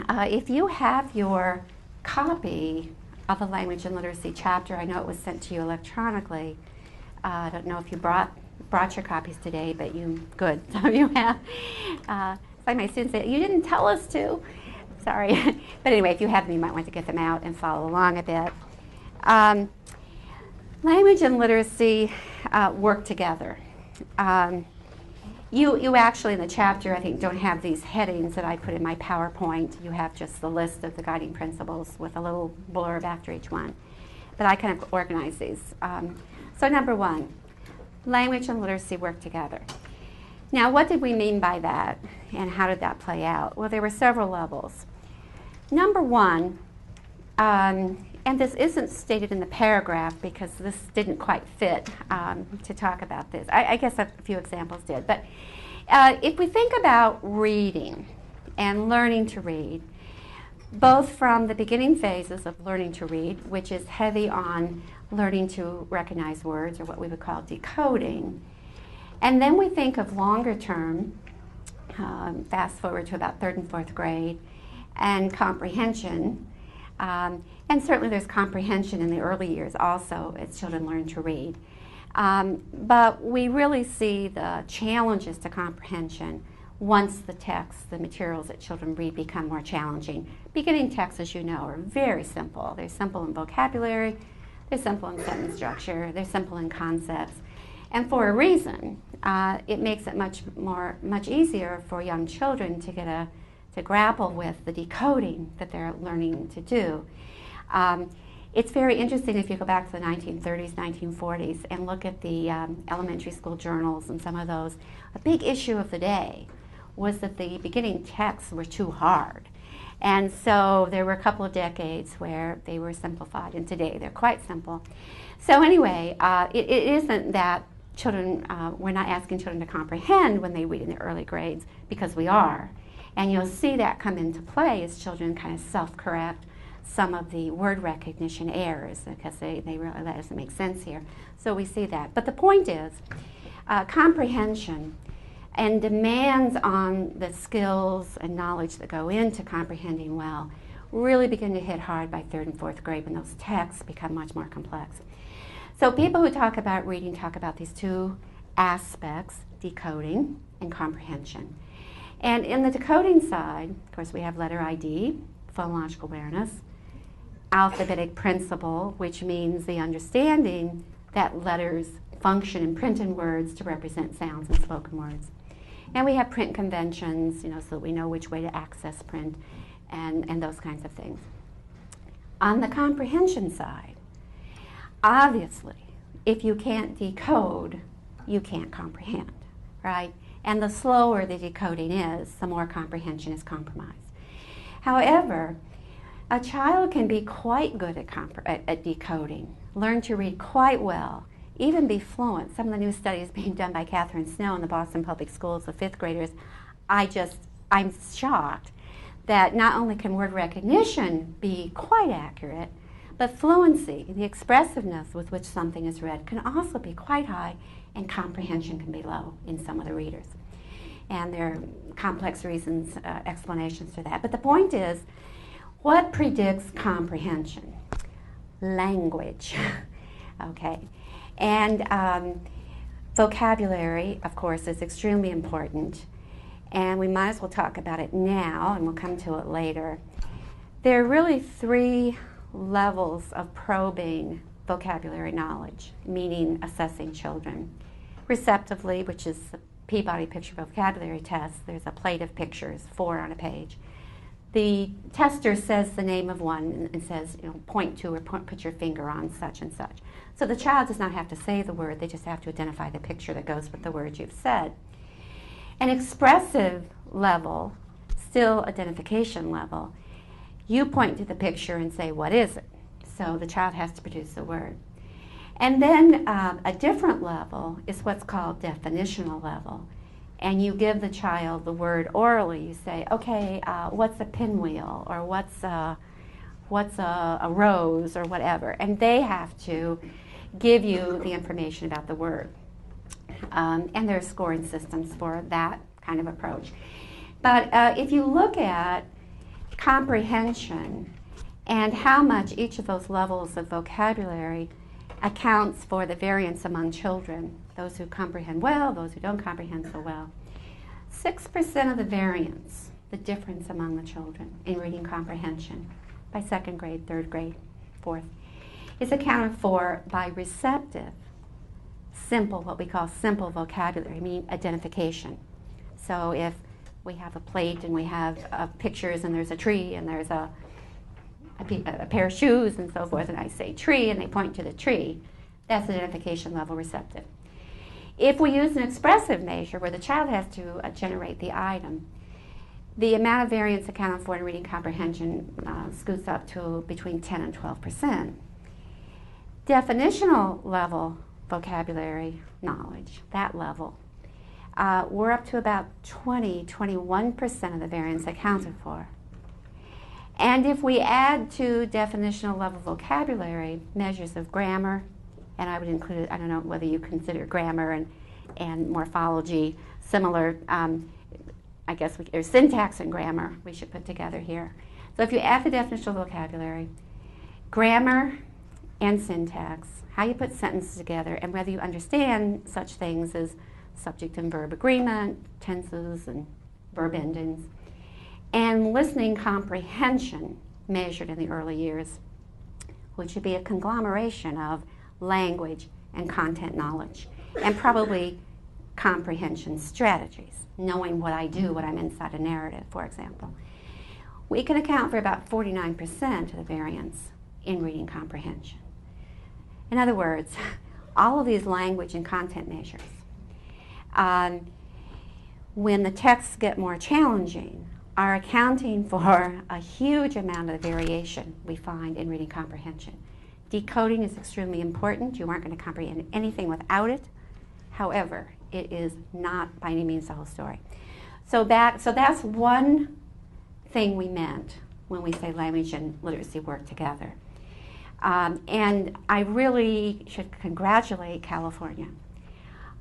If you have your copy of the Language and Literacy chapter, I know it was sent to you electronically. I don't know if you brought your copies today, but good, some of you have. Like my students say, you didn't tell us to. Sorry. But anyway, if you have them, you might want to get them out and follow along a bit. Language and literacy work together. You actually, in the chapter, I think, don't have these headings that I put in my PowerPoint. You have just the list of the guiding principles with a little blurb after each one. But I kind of organize these. So number one, language and literacy work together. Now, what did we mean by that, and how did that play out? Well, there were several levels. Number one, and this isn't stated in the paragraph because this didn't quite fit to talk about this. I guess a few examples did. But if we think about reading and learning to read, both from the beginning phases of learning to read, which is heavy on learning to recognize words, or what we would call decoding, and then we think of longer term, fast forward to about 3rd and 4th grade, and comprehension. And certainly there's comprehension in the early years also as children learn to read. But we really see the challenges to comprehension once the texts, the materials that children read, become more challenging. Beginning texts, as you know, are very simple. They're simple in vocabulary, they're simple in sentence structure, they're simple in concepts. And for a reason, it makes it much easier for young children to grapple with the decoding that they're learning to do. It's very interesting if you go back to the 1930s, 1940s, and look at the elementary school journals and some of those. A big issue of the day was that the beginning texts were too hard. And so there were a couple of decades where they were simplified, and today they're quite simple. So anyway, it isn't that we're not asking children to comprehend when they read in the early grades, because we are. And you'll see that come into play as children kind of self-correct some of the word recognition errors, because they realize that doesn't make sense here. So we see that. But the point is, comprehension and demands on the skills and knowledge that go into comprehending well really begin to hit hard by 3rd and 4th grade when those texts become much more complex. So people who talk about reading talk about these two aspects, decoding and comprehension. And in the decoding side, of course, we have letter ID, phonological awareness, alphabetic principle, which means the understanding that letters function in printed words to represent sounds in spoken words. And we have print conventions, so that we know which way to access print and those kinds of things. On the comprehension side, obviously, if you can't decode, you can't comprehend, right? And the slower the decoding is, the more comprehension is compromised. However, a child can be quite good at decoding, learn to read quite well, even be fluent. Some of the new studies being done by Catherine Snow in the Boston Public Schools of 5th graders, I'm shocked that not only can word recognition be quite accurate, but fluency, the expressiveness with which something is read, can also be quite high, and comprehension can be low in some of the readers. And there are complex reasons, explanations for that. But the point is, what predicts comprehension? Language, okay? And vocabulary, of course, is extremely important. And we might as well talk about it now, and we'll come to it later. There are really 3 levels of probing vocabulary knowledge, meaning assessing children. Receptively, which is the Peabody Picture Vocabulary Test, there's a plate of pictures, 4 on a page. The tester says the name of one and says, point to or put your finger on such and such. So the child does not have to say the word, they just have to identify the picture that goes with the word you've said. An expressive level, still identification level, you point to the picture and say, what is it? So the child has to produce a word. And then a different level is what's called definitional level. And you give the child the word orally. You say, okay, what's a pinwheel, or what's a rose, or whatever. And they have to give you the information about the word. And there are scoring systems for that kind of approach. But if you look at comprehension, and how much each of those levels of vocabulary accounts for the variance among children, those who comprehend well, those who don't comprehend so well. 6% of the variance, the difference among the children in reading comprehension by second grade, third grade, fourth, is accounted for by receptive, simple, what we call simple vocabulary, meaning identification. So if we have a plate and we have pictures and there's a tree and there's a pair of shoes and so forth, and I say tree and they point to the tree, that's identification level receptive. If we use an expressive measure where the child has to generate the item, the amount of variance accounted for in reading comprehension scoots up to between 10 and 12%. Definitional level vocabulary knowledge, that level, we're up to about 21% of the variance accounted for. And if we add to definitional level vocabulary measures of grammar, and I would include, I don't know whether you consider grammar and morphology similar, I guess, or syntax and grammar we should put together here. So if you add the definitional vocabulary, grammar and syntax, how you put sentences together, and whether you understand such things as subject and verb agreement, tenses and verb endings, and listening comprehension measured in the early years, which would be a conglomeration of language and content knowledge, and probably comprehension strategies, knowing what I do when I'm inside a narrative, for example. We can account for about 49% of the variance in reading comprehension. In other words, all of these language and content measures, when the texts get more challenging, are accounting for a huge amount of the variation we find in reading comprehension. Decoding is extremely important. You aren't going to comprehend anything without it. However, it is not by any means the whole story. So that's one thing we meant when we say language and literacy work together. And I really should congratulate California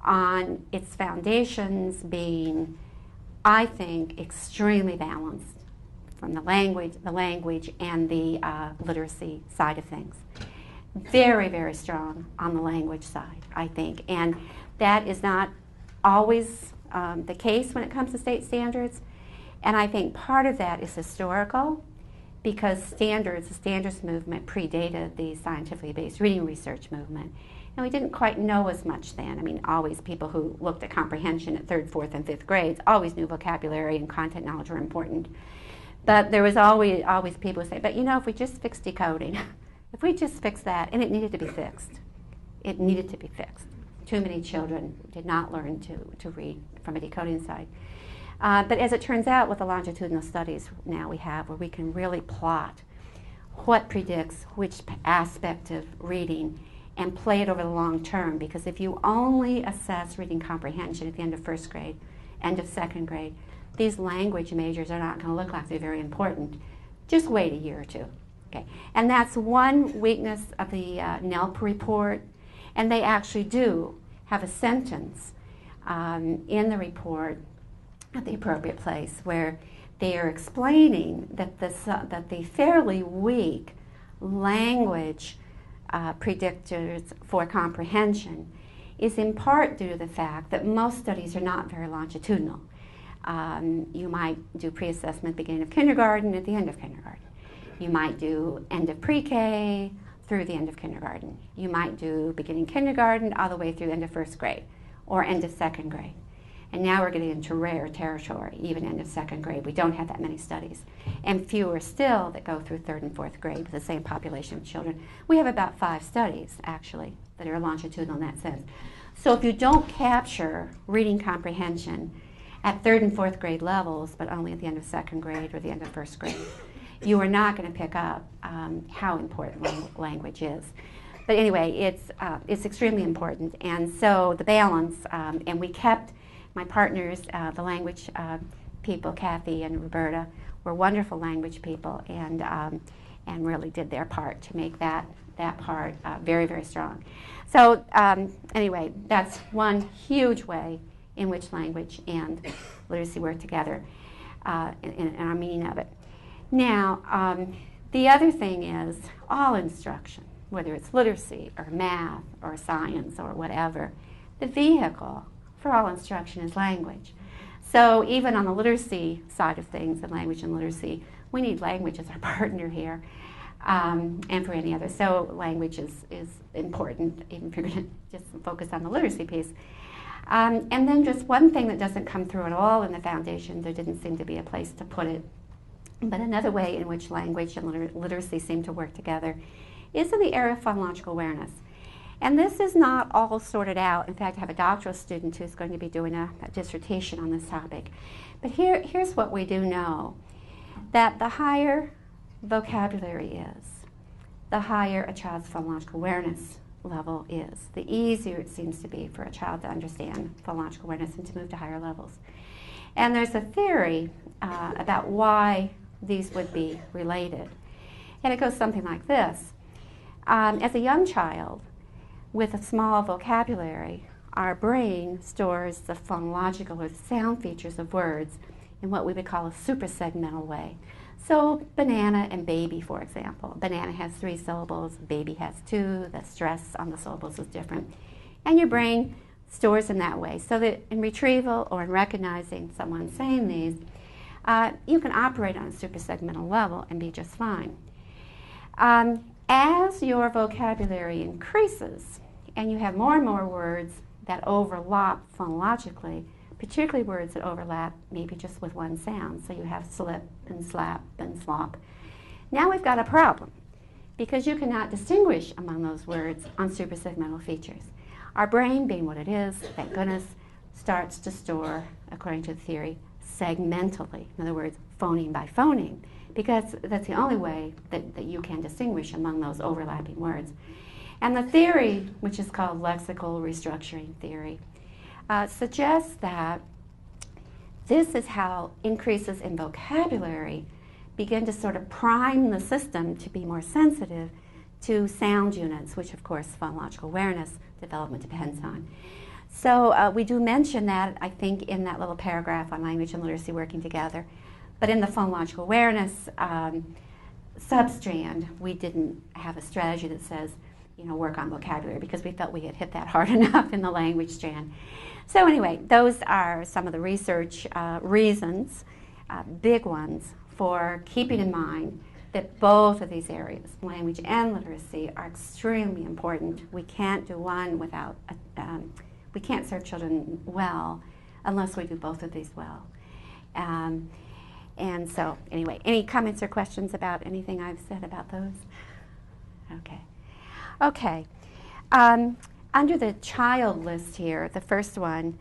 on its foundations being, I think, extremely balanced from the language and the literacy side of things. Very, very strong on the language side, I think. And that is not always the case when it comes to state standards. And I think part of that is historical, because the standards movement predated the scientifically based reading research movement. And we didn't quite know as much then. I mean, always people who looked at comprehension at 3rd, 4th, and 5th grades always knew vocabulary and content knowledge were important. But there was always people who say, but you know, if we just fix decoding, if we just fix that, and it needed to be fixed. It needed to be fixed. Too many children did not learn to read from a decoding side. But as it turns out, with the longitudinal studies now we have, where we can really plot what predicts which aspect of reading and play it over the long term, because if you only assess reading comprehension at the end of 1st grade, end of 2nd grade, these language majors are not going to look like they're very important. Just wait a year or two. Okay. And that's one weakness of the NELP report, and they actually do have a sentence in the report at the appropriate place where they are explaining that the fairly weak language predictors for comprehension is in part due to the fact that most studies are not very longitudinal. You might do pre-assessment beginning of kindergarten at the end of kindergarten. You might do end of pre-K through the end of kindergarten. You might do beginning kindergarten all the way through end of 1st grade or end of 2nd grade. And now we're getting into rare territory, even end of 2nd grade. We don't have that many studies. And fewer still that go through 3rd and 4th grade with the same population of children. We have about 5 studies, actually, that are longitudinal in that sense. So if you don't capture reading comprehension at 3rd and 4th grade levels, but only at the end of 2nd grade or the end of 1st grade, you are not going to pick up how important language is. But anyway, it's extremely important. And so the balance, and we kept my partners, the language people, Kathy and Roberta, were wonderful language people, and really did their part to make that part very, very strong. So anyway, that's one huge way in which language and literacy work together, and our meaning of it. Now, the other thing is all instruction, whether it's literacy or math or science or whatever, the vehicle for all instruction is language. So even on the literacy side of things, and language and literacy, we need language as our partner here, and for any other. So language is important, even if you're going to just focus on the literacy piece. And then just one thing that doesn't come through at all in the foundation, there didn't seem to be a place to put it, but another way in which language and literacy seem to work together is in the area of phonological awareness. And this is not all sorted out. In fact, I have a doctoral student who's going to be doing a dissertation on this topic. But here's what we do know, that the higher vocabulary is, the higher a child's phonological awareness level is, the easier it seems to be for a child to understand phonological awareness and to move to higher levels. And there's a theory about why these would be related. And it goes something like this. As a young child, with a small vocabulary, our brain stores the phonological or the sound features of words in what we would call a suprasegmental way. So banana and baby, for example. Banana has 3 syllables, baby has 2, the stress on the syllables is different. And your brain stores in that way, so that in retrieval or in recognizing someone saying these, you can operate on a suprasegmental level and be just fine. As your vocabulary increases and you have more and more words that overlap phonologically, particularly words that overlap maybe just with one sound, so you have slip and slap and slop, now we've got a problem because you cannot distinguish among those words on suprasegmental features. Our brain, being what it is, thank goodness, starts to store, according to the theory, segmentally. In other words, phoneme by phoneme, because that's the only way that you can distinguish among those overlapping words. And the theory, which is called lexical restructuring theory, suggests that this is how increases in vocabulary begin to sort of prime the system to be more sensitive to sound units, which of course phonological awareness development depends on. So we do mention that, I think, in that little paragraph on language and literacy working together. But in the phonological awareness substrand, we didn't have a strategy that says, work on vocabulary, because we felt we had hit that hard enough in the language strand. So anyway, those are some of the research reasons, big ones, for keeping in mind that both of these areas, language and literacy, are extremely important. We can't do one without, we can't serve children well unless we do both of these well. And so, anyway, any comments or questions about anything I've said about those? Okay. Okay. Under the child list here, the first one,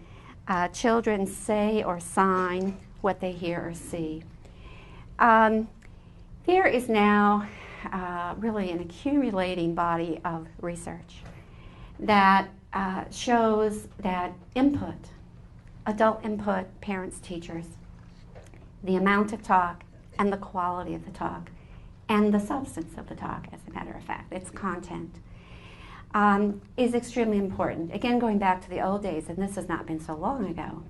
children say or sign what they hear or see. There is now really an accumulating body of research that shows that input, adult input, parents, teachers, the amount of talk and the quality of the talk and the substance of the talk, as a matter of fact, its content, is extremely important. Again, going back to the old days, and this has not been so long ago,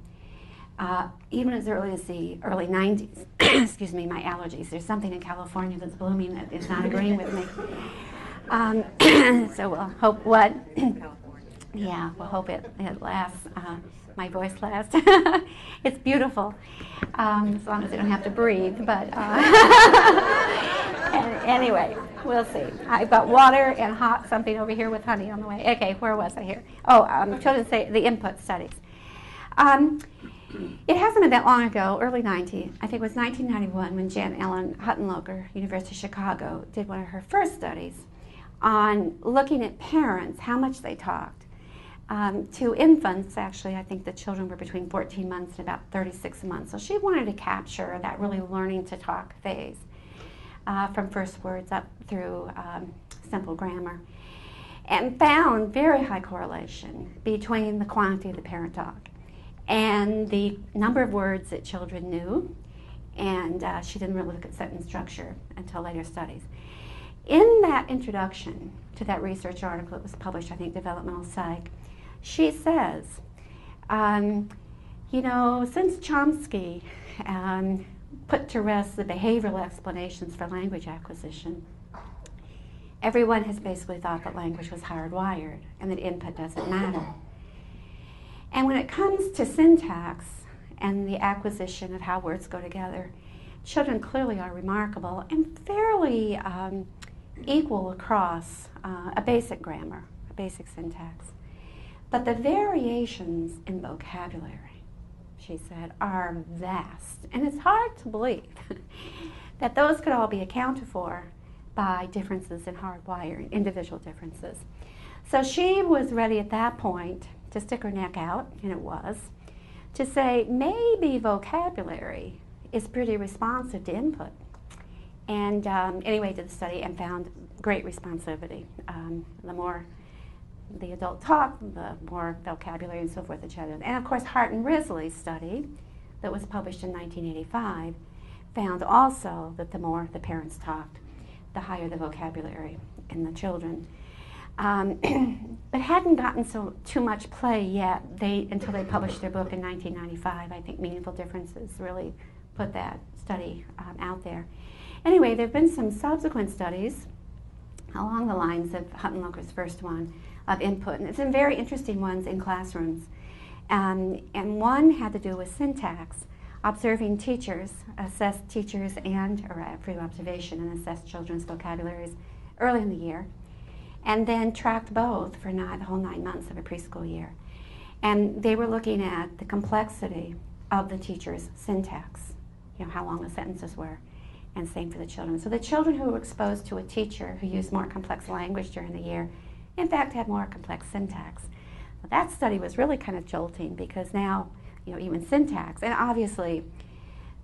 even as early as the early 90s, excuse me, my allergies, there's something in California that's blooming that is not agreeing with me. So we'll hope what? Yeah, we'll hope it lasts, my voice lasts. It's beautiful, as long as I don't have to breathe, but anyway, we'll see. I've got water and hot something over here with honey on the way. Okay, where was I here? Oh, children say the input studies. It hasn't been that long ago, early 90s, I think it was 1991, when Jan Ellen Huttenlocher, University of Chicago, did one of her first studies on looking at parents, how much they talked. To infants, actually, I think the children were between 14 months and about 36 months. So she wanted to capture that really learning to talk phase from first words up through simple grammar, and found very high correlation between the quantity of the parent talk and the number of words that children knew, and she didn't really look at sentence structure until later studies. In that introduction to that research article, it was published, I think, Developmental Psych, she says, since Chomsky put to rest the behavioral explanations for language acquisition. Everyone has basically thought that language was hardwired and that input doesn't matter. And when it comes to syntax and the acquisition of how words go together, children clearly are remarkable and fairly equal across a basic grammar, a basic syntax. But the variations in vocabulary, she said, are vast. And it's hard to believe that those could all be accounted for by differences in hardwiring, individual differences. So she was ready at that point to stick her neck out, and it was, to say maybe vocabulary is pretty responsive to input. And anyway, did the study and found great responsivity. The more the adult talked, the more vocabulary and so forth the child. And of course, Hart and Risley's study that was published in 1985 found also that the more the parents talked, the higher the vocabulary in the children. But hadn't gotten too much play yet until they published their book in 1995. I think Meaningful Differences really put that study out there. Anyway, there have been some subsequent studies along the lines of Huttenlocher's first one of input, and it's been very interesting ones in classrooms. And one had to do with syntax, observing teachers, assessed teachers or through observation and assessed children's vocabularies early in the year, and then tracked both for the whole 9 months of a preschool year. And they were looking at the complexity of the teacher's syntax, how long the sentences were, and same for the children. So the children who were exposed to a teacher who used more complex language during the year, in fact, had more complex syntax. Well, that study was really kind of jolting because now, even syntax, and obviously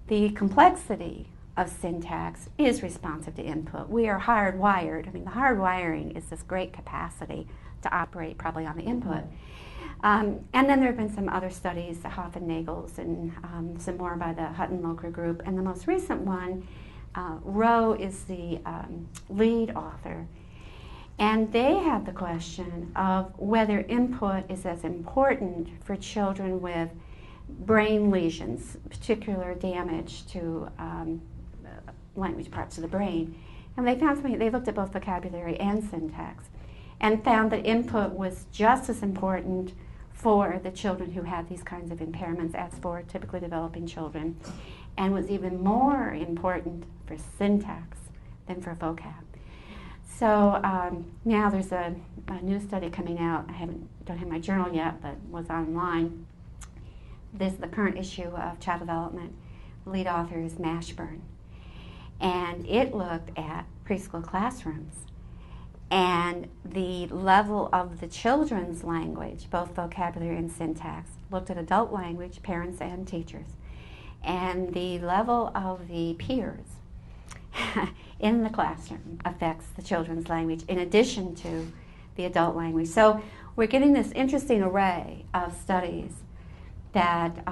the complexity of syntax is responsive to input. We are hardwired. The hardwiring is this great capacity to operate probably on the input. And then there have been some other studies, the Hoff and Nagels, and some more by the Huttenlocher group. And the most recent one, Rowe is the lead author. And they had the question of whether input is as important for children with brain lesions, particular damage to language parts of the brain. And they found something, they looked at both vocabulary and syntax and found that input was just as important for the children who had these kinds of impairments as for typically developing children, and was even more important for syntax than for vocab. So now there's a new study coming out. I don't have my journal yet, but was online. This is the current issue of Child Development. The lead author is Mashburn. And it looked at preschool classrooms and the level of the children's language, both vocabulary and syntax, looked at adult language, parents and teachers, and the level of the peers in the classroom affects the children's language in addition to the adult language. So we're getting this interesting array of studies that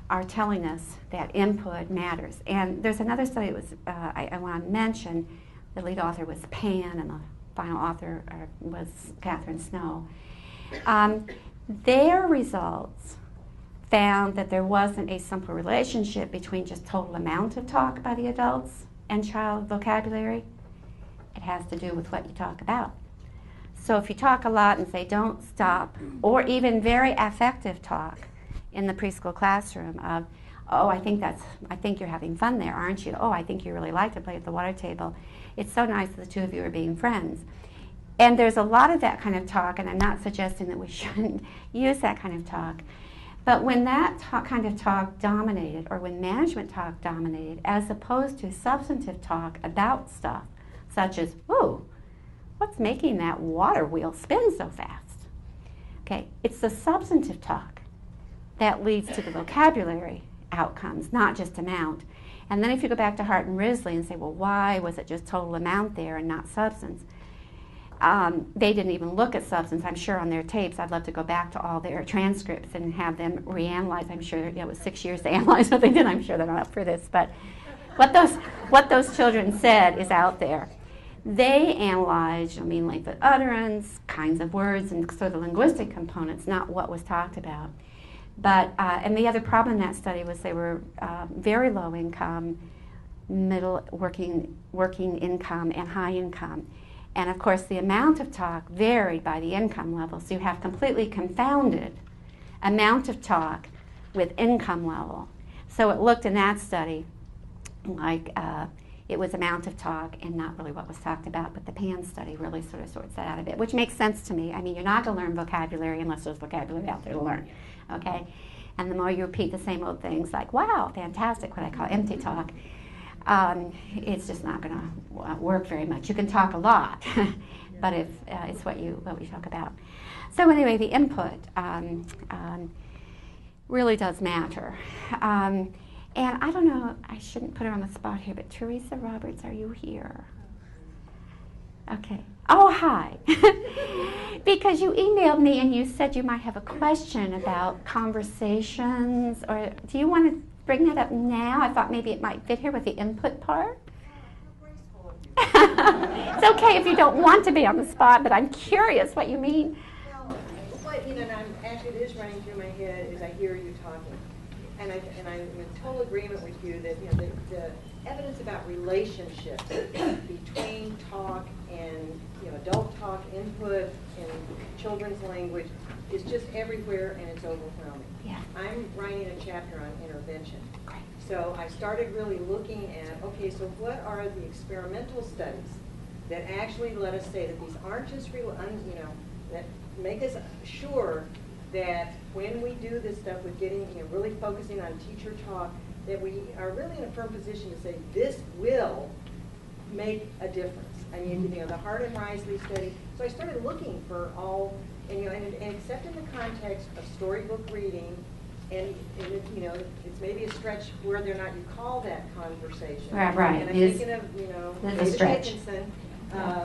are telling us that input matters. And there's another study that was, I want to mention, the lead author was Pan and the final author was Catherine Snow. Their results found that there wasn't a simple relationship between just total amount of talk by the adults and child vocabulary. It has to do with what you talk about. So if you talk a lot and say don't stop, or even very affective talk in the preschool classroom of, oh, I think you're having fun there, aren't you? Oh, I think you really like to play at the water table. It's so nice that the two of you are being friends. And there's a lot of that kind of talk, and I'm not suggesting that we shouldn't use that kind of talk. But when that kind of talk dominated, or when management talk dominated, as opposed to substantive talk about stuff, such as, ooh, what's making that water wheel spin so fast? Okay, it's the substantive talk that leads to the vocabulary outcomes, not just amount. And then if you go back to Hart and Risley and say, well, why was it just total amount there and not substance? They didn't even look at substance. I'm sure on their tapes, I'd love to go back to all their transcripts and have them reanalyze. I'm sure it was 6 years to analyze what they did. I'm sure they're not up for this. But what those children said is out there. They analyzed length of utterance, kinds of words, and sort of linguistic components, not what was talked about. But, and the other problem in that study was they were very low income, middle working income, and high income. And of course, the amount of talk varied by the income level. So you have completely confounded amount of talk with income level. So it looked in that study like it was amount of talk and not really what was talked about, but the PAN study really sort of sorts that out of it, which makes sense to me. I mean, you're not going to learn vocabulary unless there's vocabulary out there to learn, okay? And the more you repeat the same old things like, wow, fantastic, what I call empty talk, it's just not going to work very much. You can talk a lot, but if it's what we talk about. So anyway, the input really does matter. And I don't know, I shouldn't put her on the spot here, but Teresa Roberts, are you here? Okay. Oh, hi. Because you emailed me and you said you might have a question about conversations, or do you want to bring that up now? I thought maybe it might fit here with the input part. It's okay if you don't want to be on the spot, but I'm curious what you mean. Well, what, and actually it is running through my head as I hear you talking. And I'm in total agreement with you that the evidence about relationships between talk and adult talk input and children's language is just everywhere, and it's overwhelming. Yeah. I'm writing a chapter on intervention. Great. So I started really looking at, okay, so what are the experimental studies that actually let us say that these aren't just real, that make us sure that when we do this stuff with getting, really focusing on teacher talk, that we are really in a firm position to say this will make a difference. I mean, the Hart and Risley study. So I started looking for all, and except in the context of storybook reading, and it's maybe a stretch whether or not you call that conversation. Right. And I'm thinking of, it's a stretch. Dickinson.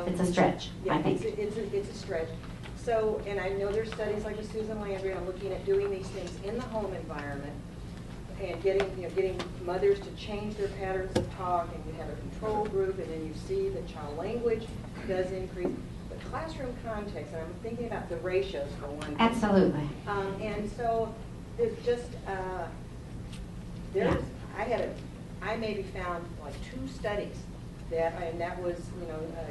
It's a stretch, yeah, I think. It's a stretch. So, and I know there's studies like with Susan Landry on looking at doing these things in the home environment and getting mothers to change their patterns of talk, and you have a control group, and then you see that child language does increase. But classroom context, and I'm thinking about the ratios for one thing. Absolutely. And so there's just, I maybe found like 2 studies and that was,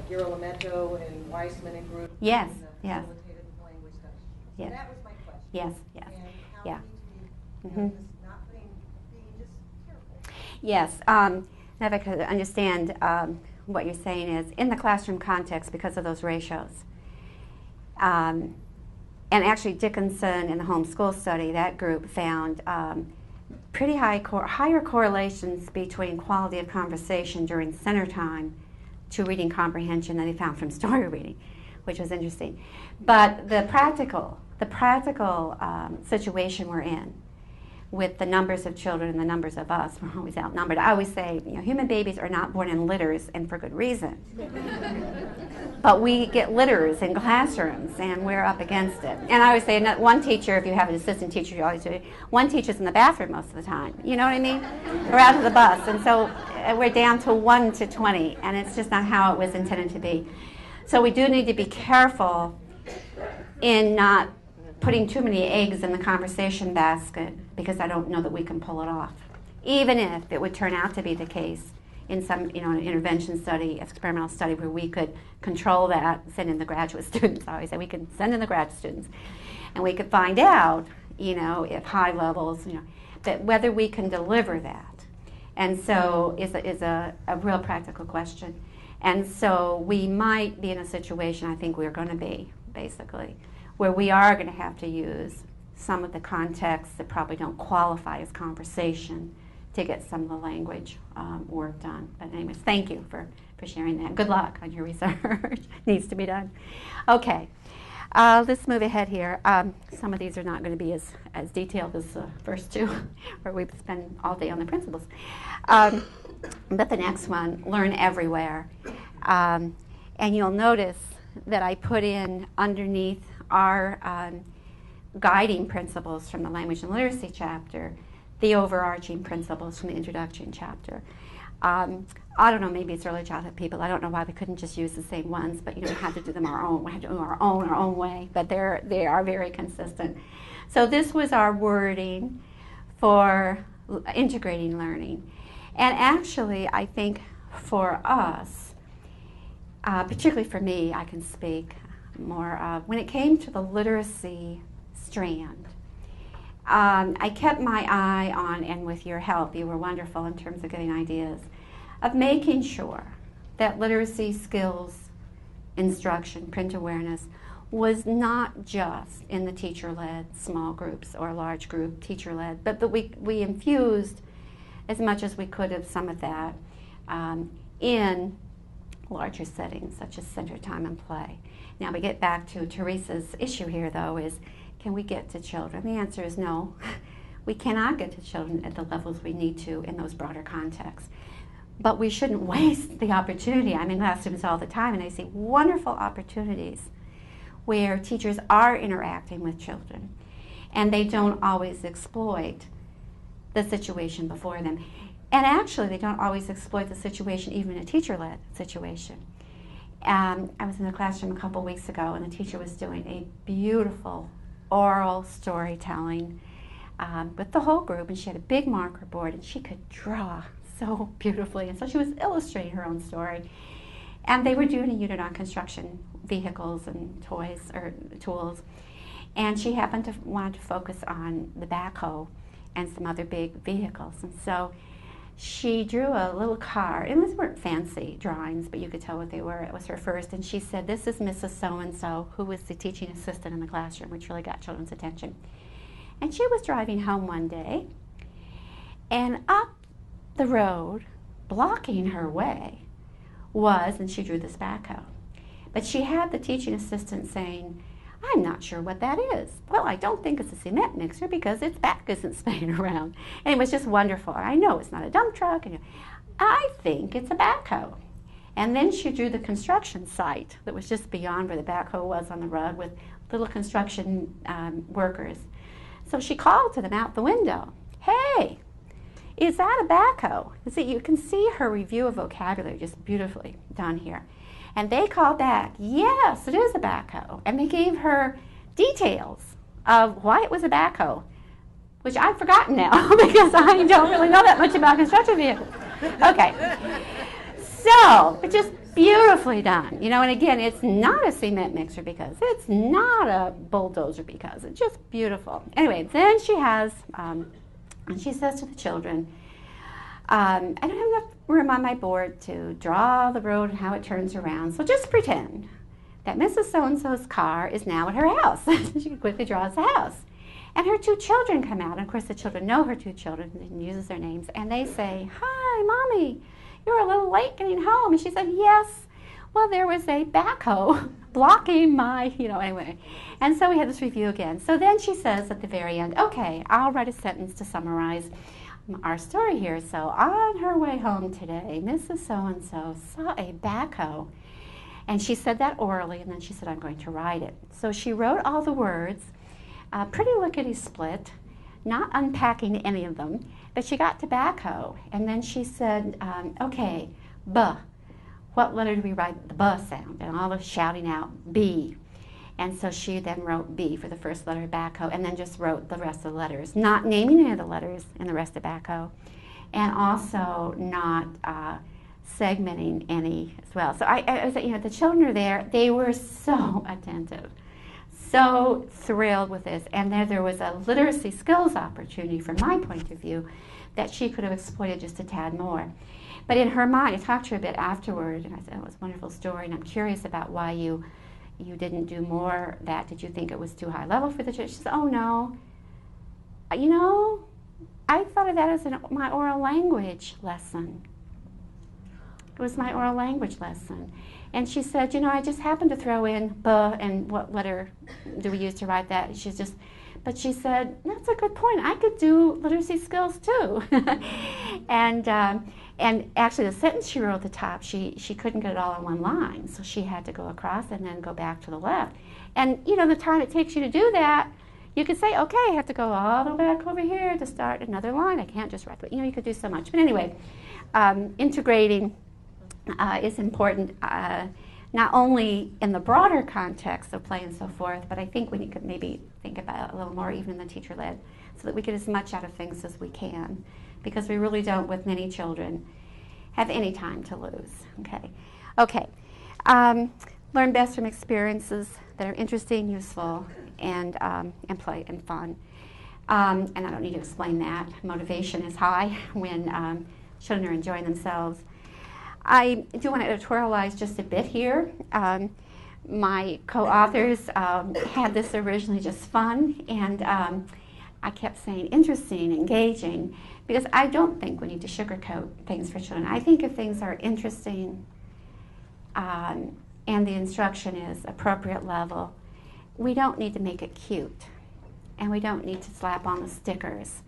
Girolamo and Weissman and group. Yes, and yes. Facilitated language stuff. So Yes. that was my question. Yes. And how Yeah. we need to be, just not being just careful. Yes. Now, if I could understand what you're saying is, in the classroom context, because of those ratios, and actually Dickinson in the homeschool study, that group found pretty higher correlations between quality of conversation during center time to reading comprehension than they found from story reading, which was interesting. But the practical situation we're in, with the numbers of children and the numbers of us, we're always outnumbered. I always say, human babies are not born in litters, and for good reason. But we get litters in classrooms, and we're up against it. And I always say, one teacher, if you have an assistant teacher, you always do it. One teacher's in the bathroom most of the time. You know what I mean? We're out of the bus, and so we're down to 1 to 20, and it's just not how it was intended to be. So we do need to be careful in not putting too many eggs in the conversation basket, because I don't know that we can pull it off. Even if it would turn out to be the case in some, an intervention study, experimental study, where we could control that, send in the graduate students. I always say we can send in the graduate students, and we could find out, if high levels, that whether we can deliver that. And so is a real practical question. And so we might be in a situation, I think we're going to be, basically, where we are going to have to use some of the contexts that probably don't qualify as conversation to get some of the language work done. But anyways, thank you for sharing that. Good luck on your research. Needs to be done. Okay, let's move ahead here. Some of these are not going to be as detailed as the first 2, where we spend all day on the principles. But the next one, learn everywhere. And you'll notice that I put in underneath our guiding principles from the language and literacy chapter, the overarching principles from the introduction chapter. I don't know, maybe it's early childhood people. I don't know why we couldn't just use the same ones, but we had to do them our own. We had to do our own way, but they are very consistent. So this was our wording for integrating learning. And actually, I think for us, particularly for me, I can speak more of, when it came to the literacy strand, I kept my eye on, and with your help, you were wonderful in terms of giving ideas, of making sure that literacy skills instruction, print awareness, was not just in the teacher-led small groups or large group teacher-led, but that we infused as much as we could of some of that in larger settings, such as center time and play. Now we get back to Teresa's issue here, though, is can we get to children? The answer is no. We cannot get to children at the levels we need to in those broader contexts. But we shouldn't waste the opportunity. I'm in classrooms all the time, and I see wonderful opportunities where teachers are interacting with children, and they don't always exploit the situation before them. And actually, they don't always exploit the situation, even a teacher-led situation. I was in the classroom a couple weeks ago, and the teacher was doing a beautiful oral storytelling with the whole group, and she had a big marker board, and she could draw so beautifully, and so she was illustrating her own story. And they were doing a unit on construction vehicles and toys or tools, and she happened to want to focus on the backhoe and some other big vehicles. And so she drew a little car. It weren't fancy drawings, but you could tell what they were. It was her first, and she said, "This is Mrs. So-and-so, who was the teaching assistant in the classroom," which really got children's attention. And she was driving home one day, and up the road, blocking her way, was, and she drew this backhoe. But she had the teaching assistant saying, "I'm not sure what that is." "Well, I don't think it's a cement mixer because its back isn't spinning around." And it was just wonderful. "I know it's not a dump truck. And I think it's a backhoe." And then she drew the construction site that was just beyond where the backhoe was on the road with little construction workers. So she called to them out the window, "Hey, is that a backhoe?" You can see her review of vocabulary just beautifully done here. And they called back, "Yes, it is a backhoe." And they gave her details of why it was a backhoe, which I've forgotten now because I don't really know that much about construction vehicles. Okay. So, but just beautifully done. And again, it's not a cement mixer because it's not a bulldozer because it's just beautiful. Anyway, then she has, and she says to the children, "I don't have enough room on my board to draw the road and how it turns around, so just pretend that Mrs. So-and-so's car is now at her house." She quickly draws the house. And her two children come out, and of course the children know her two children and uses their names, and they say, "Hi, Mommy, you're a little late getting home." And she said, "Yes, well, there was a backhoe blocking my, anyway." And so we had this review again. So then she says at the very end, "Okay, I'll write a sentence to summarize our story here. So on her way home today, Mrs. So-and-so saw a backhoe." And she said that orally, and then she said, "I'm going to write it." So she wrote all the words, pretty lickety-split, not unpacking any of them, but she got to backhoe. And then she said, "Okay, buh. What letter do we write the buh sound?" And all of shouting out, "B." And so she then wrote B for the first letter of backhoe, and then just wrote the rest of the letters, not naming any of the letters in the rest of backhoe, and also not segmenting any as well. So I was, the children are there. They were so attentive, so thrilled with this, and there was a literacy skills opportunity from my point of view that she could have exploited just a tad more. But in her mind, I talked to her a bit afterward, and I said, "It was a wonderful story, and I'm curious about why you didn't do more of that. Did you think it was too high level for the church?" She said, "Oh, no. I thought of that as my oral language lesson. It was my oral language lesson." And she said, "I just happened to throw in buh, and what letter do we use to write that?" But she said, "That's a good point. I could do literacy skills too." And actually the sentence she wrote at the top, she couldn't get it all in one line, so she had to go across and then go back to the left. And the time it takes you to do that, You could say, okay, I have to go all the way back over here to start another line. I can't just write the, you could do so much. But anyway, integrating is important, not only in the broader context of play and so forth, but I think we could maybe think about it a little more even in the teacher-led, so that we get as much out of things as we can, because we really don't, with many children, have any time to lose. Okay. Learn best from experiences that are interesting, useful, and play and fun. And I don't need to explain that. Motivation is high when children are enjoying themselves. I do want to editorialize just a bit here. My co-authors had this originally just fun, and I kept saying interesting, engaging, because I don't think we need to sugarcoat things for children. I think if things are interesting and the instruction is appropriate level, we don't need to make it cute, and we don't need to slap on the stickers.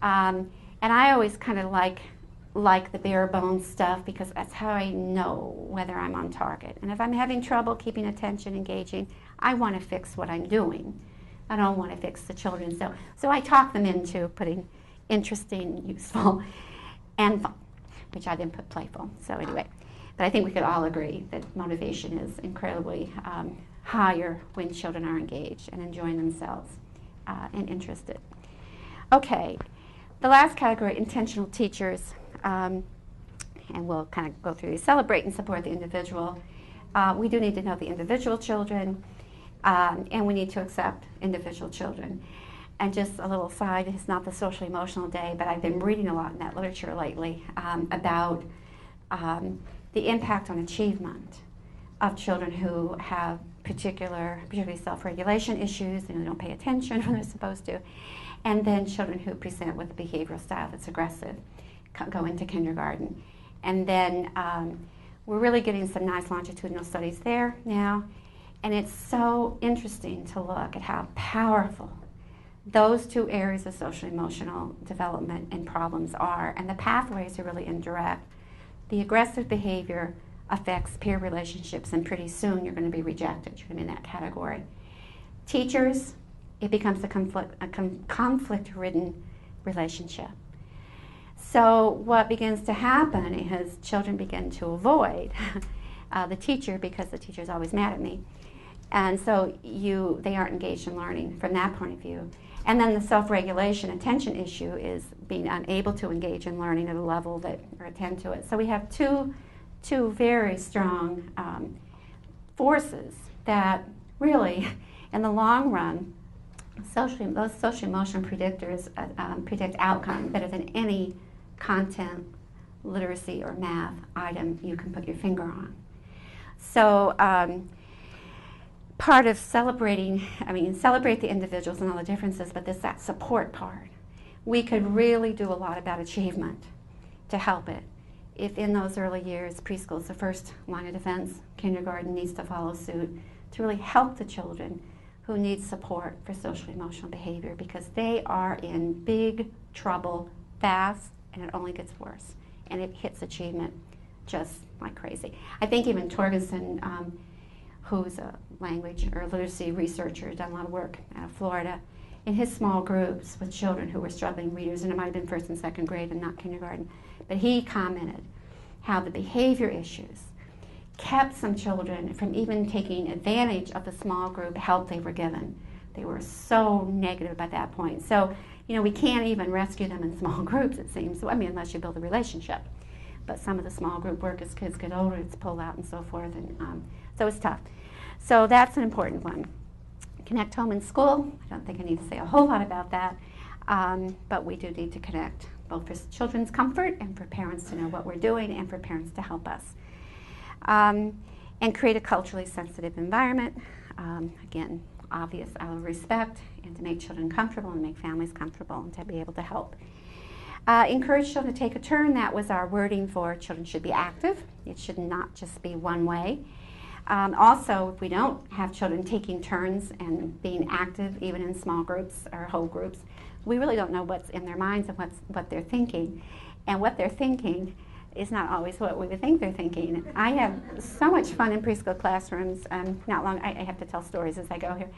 And I always kind of like the bare bones stuff, because that's how I know whether I'm on target. And if I'm having trouble keeping attention, engaging, I want to fix what I'm doing. I don't want to fix the children. So I talk them into putting interesting, useful, and fun, which I then put playful. So anyway, but I think we could all agree that motivation is incredibly higher when children are engaged and enjoying themselves and interested. Okay, the last category, intentional teachers. And we'll kind of go through these. Celebrate and support the individual. We do need to know the individual children, and we need to accept individual children. And just a little side, it's not the social emotional day, but I've been reading a lot in that literature lately about the impact on achievement of children who have particularly self-regulation issues, and they don't pay attention when they're supposed to, and then children who present with a behavioral style that's aggressive go into kindergarten. And then we're really getting some nice longitudinal studies there now, and it's so interesting to look at how powerful those two areas of social emotional development and problems are, and the pathways are really indirect. The aggressive behavior affects peer relationships, and pretty soon you're going to be rejected. You're going to be in that category. Teachers, it becomes a conflict-ridden relationship. So what begins to happen is children begin to avoid the teacher, because the teacher is always mad at me. And so they aren't engaged in learning from that point of view. And then the self-regulation attention issue is being unable to engage in learning at a level that or attend to it. So we have two very strong forces that really, in the long run, those social emotional predictors predict outcome better than any content, literacy, or math item you can put your finger on. So part of celebrate the individuals and all the differences, but there's that support part. We could really do a lot about achievement to help it. If in those early years, preschool is the first line of defense, kindergarten needs to follow suit to really help the children who need support for social emotional behavior, because they are in big trouble fast, and it only gets worse, and it hits achievement just like crazy. I think even Torgerson, who's a language or literacy researcher, done a lot of work out of Florida, in his small groups with children who were struggling readers, and it might have been first and second grade and not kindergarten, but he commented how the behavior issues kept some children from even taking advantage of the small group help they were given. They were so negative at that point. So, we can't even rescue them in small groups, it seems. Unless you build a relationship. But some of the small group work as kids get older, it's pulled out and so forth, and so it's tough. So that's an important one. Connect home and school. I don't think I need to say a whole lot about that, but we do need to connect, both for children's comfort and for parents to know what we're doing and for parents to help us. And create a culturally sensitive environment. Again, obvious out of respect, and to make children comfortable and make families comfortable and to be able to help. Encourage children to take a turn. That was our wording for children should be active. It should not just be one way. Also, if we don't have children taking turns and being active, even in small groups or whole groups, we really don't know what's in their minds and what they're thinking. And what they're thinking is not always what we would think they're thinking. I have so much fun in preschool classrooms. Not long, I have to tell stories as I go here.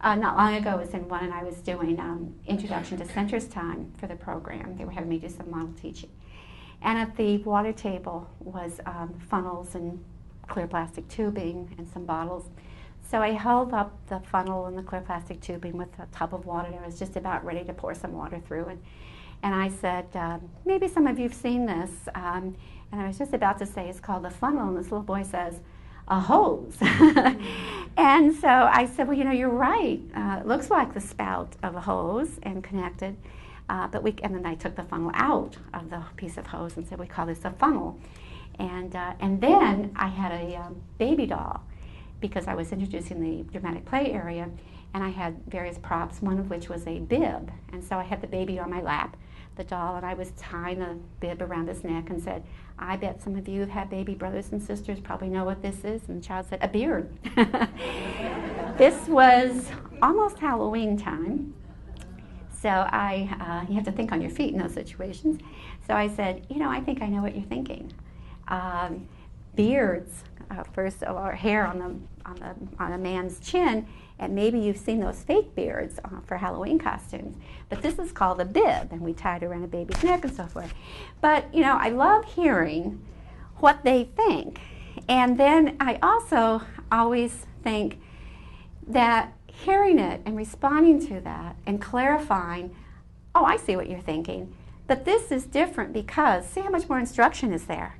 Not long ago, I was in one and I was doing Introduction to Centers Time for the program. They were having me do some model teaching. And at the water table was funnels and clear plastic tubing and some bottles. So I held up the funnel and the clear plastic tubing with a tub of water, and I was just about ready to pour some water through. And I said, maybe some of you have seen this. And I was just about to say it's called a funnel, and this little boy says, a hose. And so I said, well, you're right. It looks like the spout of a hose and connected. And then I took the funnel out of the piece of hose and said, we call this a funnel. And then I had a baby doll, because I was introducing the dramatic play area, and I had various props, one of which was a bib. And so I had the baby on my lap, the doll, and I was tying the bib around his neck and said, I bet some of you have had baby brothers and sisters, probably know what this is. And the child said, a beard. This was almost Halloween time. So you have to think on your feet in those situations. So I said, I think I know what you're thinking. Beards, first of all, hair on a man's chin, and maybe you've seen those fake beards for Halloween costumes. But this is called a bib, and we tied it around a baby's neck and so forth. But, I love hearing what they think. And then I also always think that hearing it and responding to that and clarifying, oh, I see what you're thinking, but this is different because, see how much more instruction is there.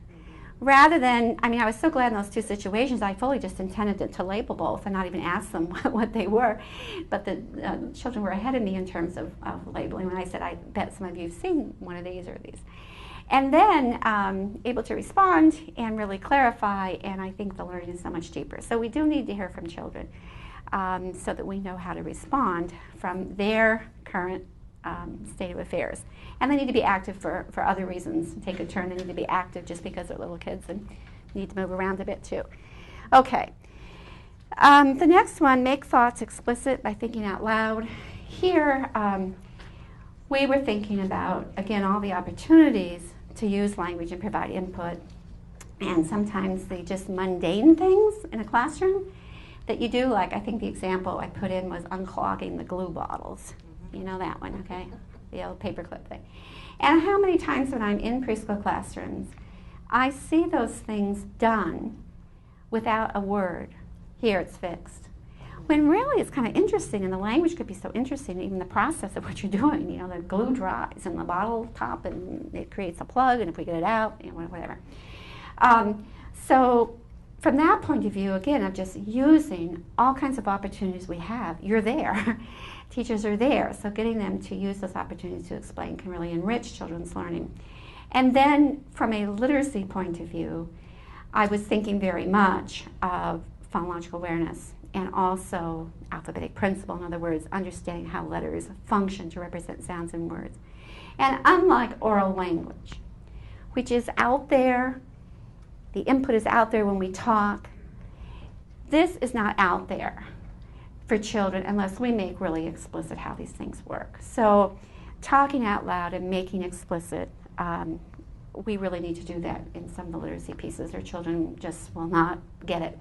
Rather than, I was so glad in those two situations, I fully just intended to label both and not even ask them what they were. But the children were ahead of me in terms of labeling when I said, I bet some of you have seen one of these or these. And then able to respond and really clarify, and I think the learning is so much deeper. So we do need to hear from children so that we know how to respond from their current state of affairs. And they need to be active for other reasons. Take a turn, they need to be active just because they're little kids and need to move around a bit too. Okay. The next one, make thoughts explicit by thinking out loud. Here, we were thinking about, again, all the opportunities to use language and provide input. And sometimes the just mundane things in a classroom that you do, like I think the example I put in was unclogging the glue bottles. You know that one, okay? The old paperclip thing. And how many times when I'm in preschool classrooms, I see those things done without a word. Here, it's fixed. When really it's kind of interesting, and the language could be so interesting, even the process of what you're doing. The glue dries in the bottle top, and it creates a plug, and if we get it out, whatever. So from that point of view, again, of just using all kinds of opportunities we have, you're there. Teachers are there, so getting them to use those opportunities to explain can really enrich children's learning. And then from a literacy point of view, I was thinking very much of phonological awareness and also alphabetic principle, in other words, understanding how letters function to represent sounds and words. And unlike oral language, which is out there, the input is out there when we talk, this is not out there for children unless we make really explicit how these things work. So talking out loud and making explicit, we really need to do that in some of the literacy pieces, or children just will not get it.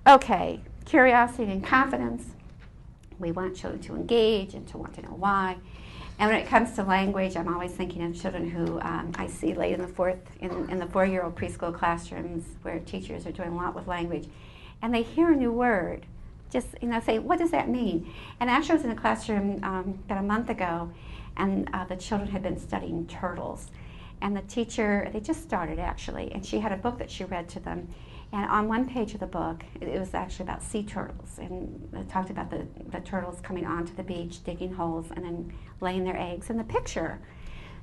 Okay, curiosity and confidence. We want children to engage and to want to know why. And when it comes to language, I'm always thinking of children who I see late in the four-year-old preschool classrooms where teachers are doing a lot with language, and they hear a new word, just say, what does that mean? And actually I was in a classroom about a month ago, and the children had been studying turtles. And the teacher, they just started actually, and she had a book that she read to them. And on one page of the book, it was actually about sea turtles, and it talked about the turtles coming onto the beach, digging holes, and then laying their eggs. And the picture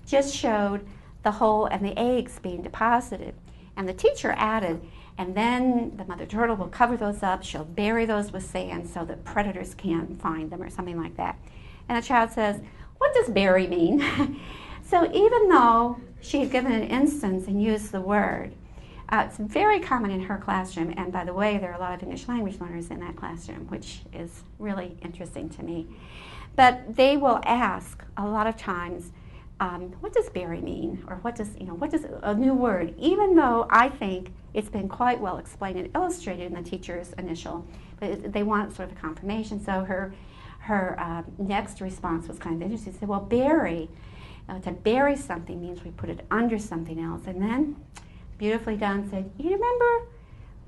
just showed the hole and the eggs being deposited. And the teacher added, and then the mother turtle will cover those up, she'll bury those with sand so that predators can't find them, or something like that. And the child says, what does bury mean? So even though she had given an instance and used the word, it's very common in her classroom, and by the way, there are a lot of English language learners in that classroom, which is really interesting to me. But they will ask a lot of times what does berry mean? Or what does a new word? Even though I think it's been quite well explained and illustrated in the teacher's initial, but they want sort of a confirmation. So her next response was kind of interesting. She said, well, bury, to bury something means we put it under something else. And then, beautifully done, said, you remember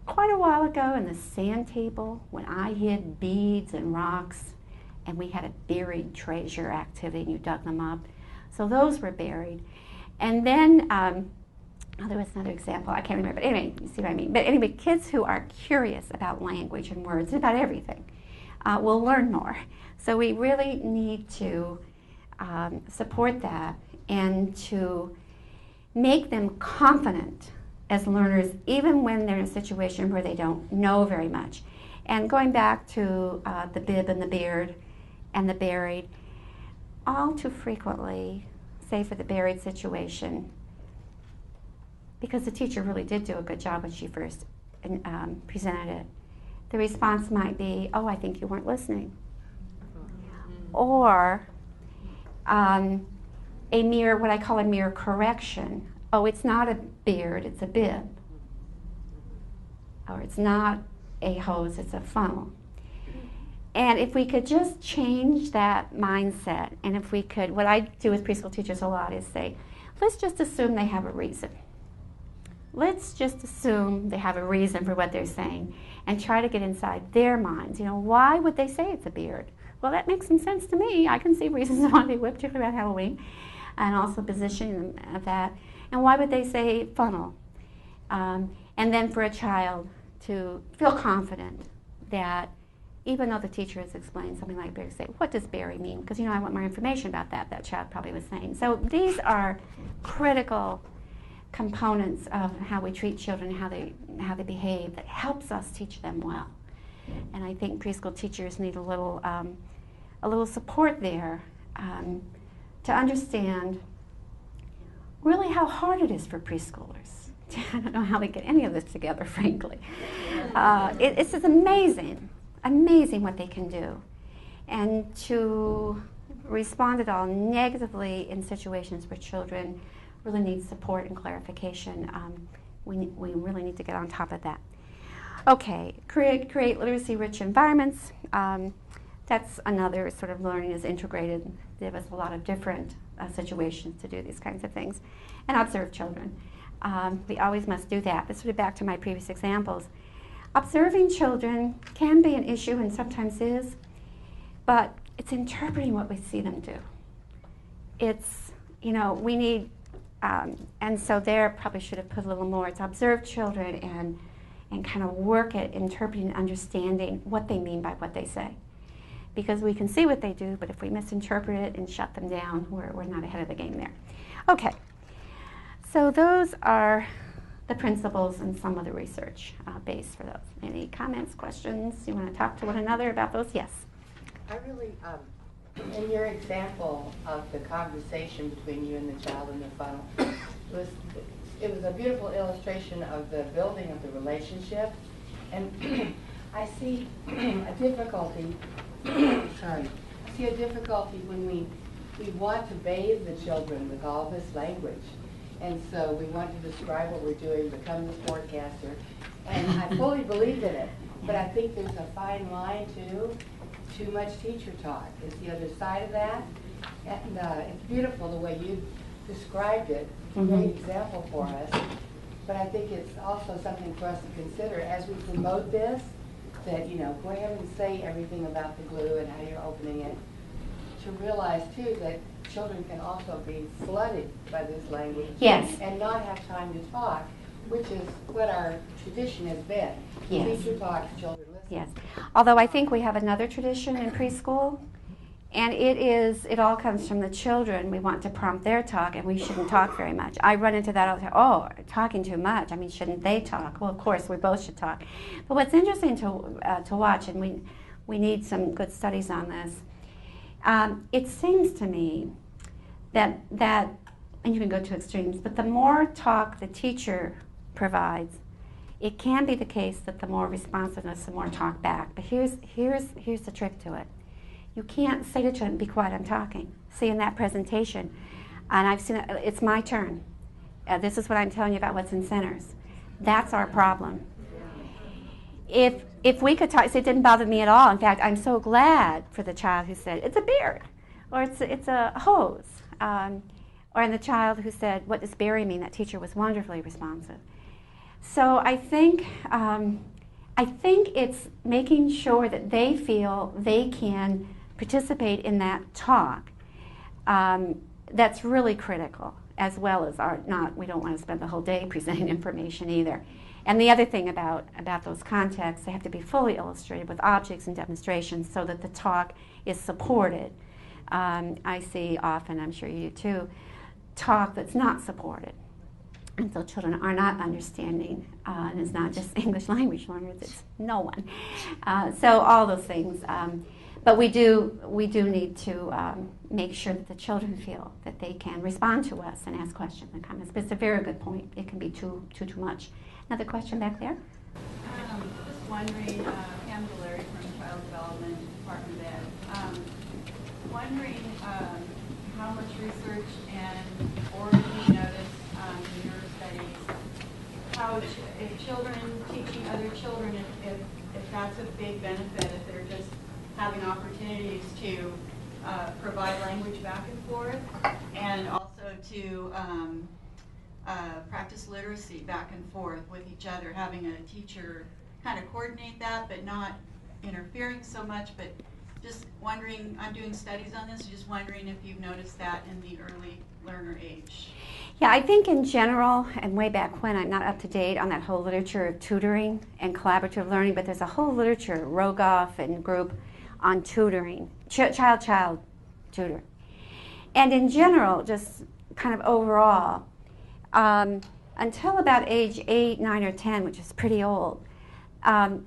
quite a while ago in the sand table when I hid beads and rocks and we had a buried treasure activity and you dug them up? So those were buried. And then, there was another example, I can't remember, but anyway, you see what I mean. But anyway, kids who are curious about language and words, and about everything, will learn more. So we really need to support that and to make them confident as learners, even when they're in a situation where they don't know very much. And going back to the bib and the beard and the buried, all too frequently, say for the buried situation, because the teacher really did do a good job when she first presented it, the response might be, oh, I think you weren't listening. Or a mere, what I call a mere correction. Oh, it's not a beard, it's a bib. Or it's not a hose, it's a funnel. And if we could just change that mindset, and if we could, what I do with preschool teachers a lot is say, let's just assume they have a reason. Let's just assume they have a reason for what they're saying and try to get inside their minds. Why would they say it's a beard? Well, that makes some sense to me. I can see reasons why they would, particularly about Halloween, and also positioning of that. And why would they say funnel? And then for a child to feel confident that even though the teacher has explained something like berry, say, what does berry mean? Because, I want more information about that, that child probably was saying. So these are critical components of how we treat children, how they behave, that helps us teach them well. And I think preschool teachers need a little support there to understand really how hard it is for preschoolers. I don't know how they get any of this together, frankly. It's just amazing what they can do. And to respond at all negatively in situations where children really need support and clarification, we really need to get on top of that. Okay, create literacy-rich environments. That's another sort of learning is integrated. There was a lot of different situations to do these kinds of things. And observe children. We always must do that. But sort of back to my previous examples. Observing children can be an issue and sometimes is, but it's interpreting what we see them do. It's, we need, and so there probably should have put a little more. It's observe children and kind of work at interpreting and understanding what they mean by what they say. Because we can see what they do, but if we misinterpret it and shut them down, we're not ahead of the game there. Okay, so those are the principles and some of the research base for those. Any comments, questions? You want to talk to one another about those? Yes. I really, in your example of the conversation between you and the child in the funnel, it was a beautiful illustration of the building of the relationship. And I see a difficulty, when we want to bathe the children with all this language. And so we want to describe what we're doing, become the forecaster. And I fully believe in it, but I think there's a fine line too much teacher talk. It's the other side of that. And it's beautiful the way you described it. It's a great example for us. But I think it's also something for us to consider as we promote this, that, go ahead and say everything about the glue and how you're opening it, to realize, too, that children can also be flooded by this language. Yes. And not have time to talk, which is what our tradition has been. Yes. Teacher talks, children listen. Yes. Although I think we have another tradition in preschool, and it all comes from the children. We want to prompt their talk, and we shouldn't talk very much. I run into that all the time. Oh, talking too much. I mean, shouldn't they talk? Well, of course, we both should talk. But what's interesting to watch, and we need some good studies on this, it seems to me that, and you can go to extremes, but the more talk the teacher provides, it can be the case that the more responsiveness, the more talk back. But here's the trick to it. You can't say to children, be quiet, I'm talking. See, in that presentation, And I've seen it's my turn. This is what I'm telling you about what's in centers. That's our problem. If we could talk, so it didn't bother me at all. In fact, I'm so glad for the child who said, it's a beard, or it's a hose. Or in the child who said, what does berry mean? That teacher was wonderfully responsive. So I think it's making sure that they feel they can participate in that talk. That's really critical, as well as we don't want to spend the whole day presenting information either. And the other thing about those contexts, they have to be fully illustrated with objects and demonstrations so that the talk is supported. I see often, I'm sure you do too, talk that's not supported. And so children are not understanding, and it's not just English language learners, it's no one. So all those things. But we do need to make sure that the children feel that they can respond to us and ask questions and comments. But it's a very good point. It can be too much. Another question back there? Just wondering, Pam Delarry from Child Development Department of Ed. Wondering how much research or you notice in your studies how children teaching other children, if that's a big benefit, if they're just having opportunities to provide language back and forth, and also to practice literacy back and forth with each other, having a teacher kind of coordinate that, but not interfering so much. But just wondering, I'm doing studies on this, just wondering if you've noticed that in the early learner age. Yeah, I think in general, and way back when, I'm not up to date on that whole literature of tutoring and collaborative learning, but there's a whole literature, Rogoff and group, on tutoring, child-child tutoring. And in general, just kind of overall, until about age 8, 9, or 10, which is pretty old,